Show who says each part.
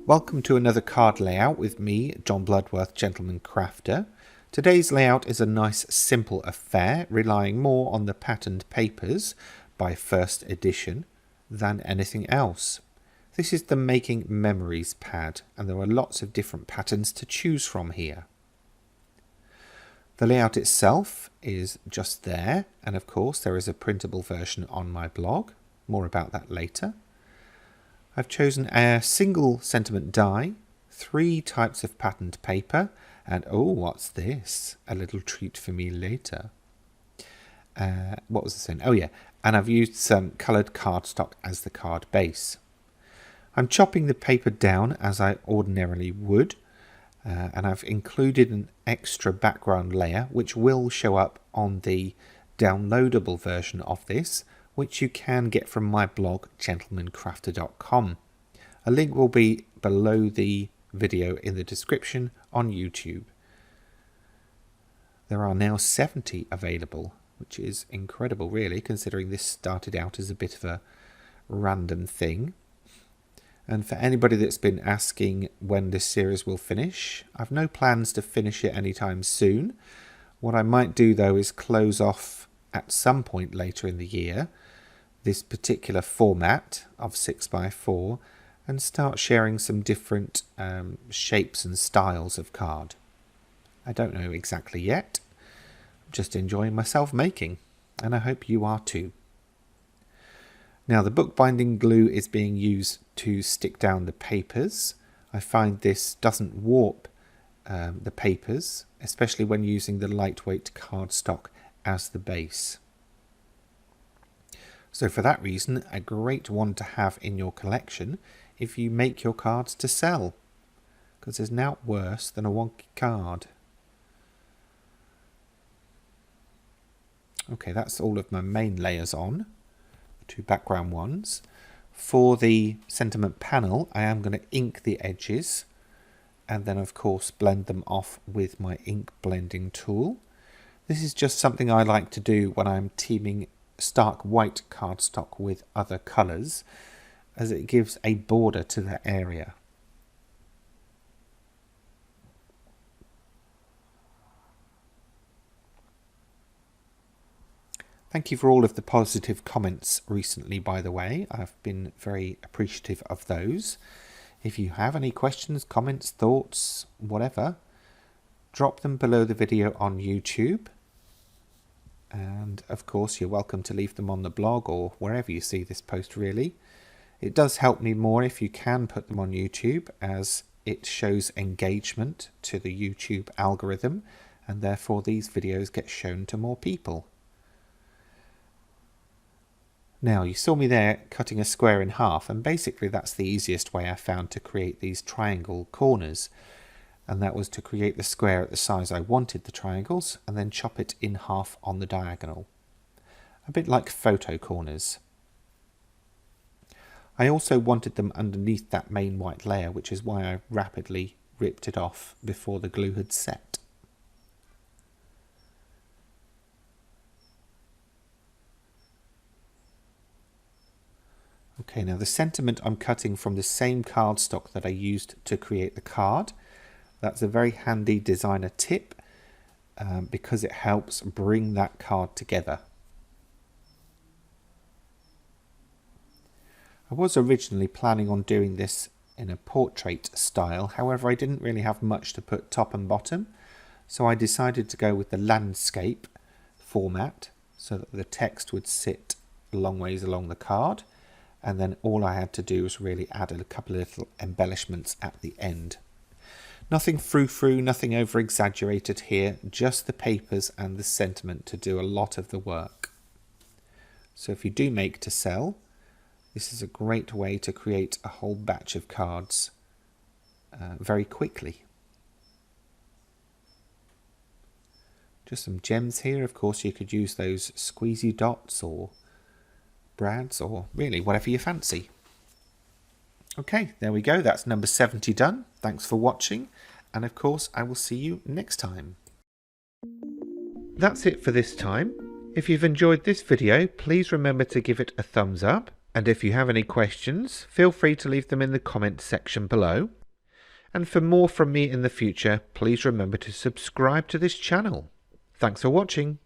Speaker 1: Welcome to another card layout with me, John Bloodworth, Gentleman Crafter. Today's layout is a nice simple affair, relying more on the patterned papers by First Edition than anything else. This is the Making Memories pad, and there are lots of different patterns to choose from here. The layout itself is just there, and of course there is a printable version on my blog. More about that later. I've chosen a single sentiment die, 3 types of patterned paper, and oh, what's this? A little treat for me later. What was I saying? Oh yeah, and I've used some coloured cardstock as the card base. I'm chopping the paper down as I ordinarily would, and I've included an extra background layer which will show up on the downloadable version of this, which you can get from my blog gentlemancrafter.com. A link will be below the video in the description on YouTube. There are now 70 available, which is incredible really, considering this started out as a bit of a random thing. And for anybody that's been asking when this series will finish, I've no plans to finish it anytime soon. What I might do though is close off at some point later in the year this particular format of 6x4 and start sharing some different shapes and styles of card. I don't know exactly yet. I'm just enjoying myself making, and I hope you are too. Now the bookbinding glue is being used to stick down the papers. I find this doesn't warp the papers, especially when using the lightweight cardstock as the base. So for that reason, a great one to have in your collection if you make your cards to sell, because there's naught worse than a wonky card. Okay, that's all of my main layers on, 2 background ones. For the sentiment panel, I am going to ink the edges and then of course blend them off with my ink blending tool. This is just something I like to do when I'm teaming stark white cardstock with other colours, as it gives a border to that area. Thank you for all of the positive comments recently, by the way. I've been very appreciative of those. If you have any questions, comments, thoughts, whatever, drop them below the video on YouTube. And of course you're welcome to leave them on the blog or wherever you see this post really. It does help me more if you can put them on YouTube, as it shows engagement to the YouTube algorithm, and therefore these videos get shown to more people. Now you saw me there cutting a square in half, and basically that's the easiest way I found to create these triangle corners. And that was to create the square at the size I wanted the triangles and then chop it in half on the diagonal. A bit like photo corners. I also wanted them underneath that main white layer, which is why I rapidly ripped it off before the glue had set. Okay, now the sentiment I'm cutting from the same cardstock that I used to create the card. That's a very handy designer tip because it helps bring that card together. I was originally planning on doing this in a portrait style, however I didn't really have much to put top and bottom, so I decided to go with the landscape format so that the text would sit a long ways along the card, and then all I had to do was really add a couple of little embellishments at the end. Nothing frou-frou, nothing over-exaggerated here, just the papers and the sentiment to do a lot of the work. So if you do make to sell, this is a great way to create a whole batch of cards very quickly. Just some gems here. Of course you could use those squeezy dots or brads or really whatever you fancy. Okay, there we go. That's number 70 done. Thanks for watching, and of course I will see you next time. That's it for this time. If you've enjoyed this video, please remember to give it a thumbs up And if you have any questions, feel free to leave them in the comments section below. And for more from me in the future, please remember to subscribe to this channel. Thanks for watching.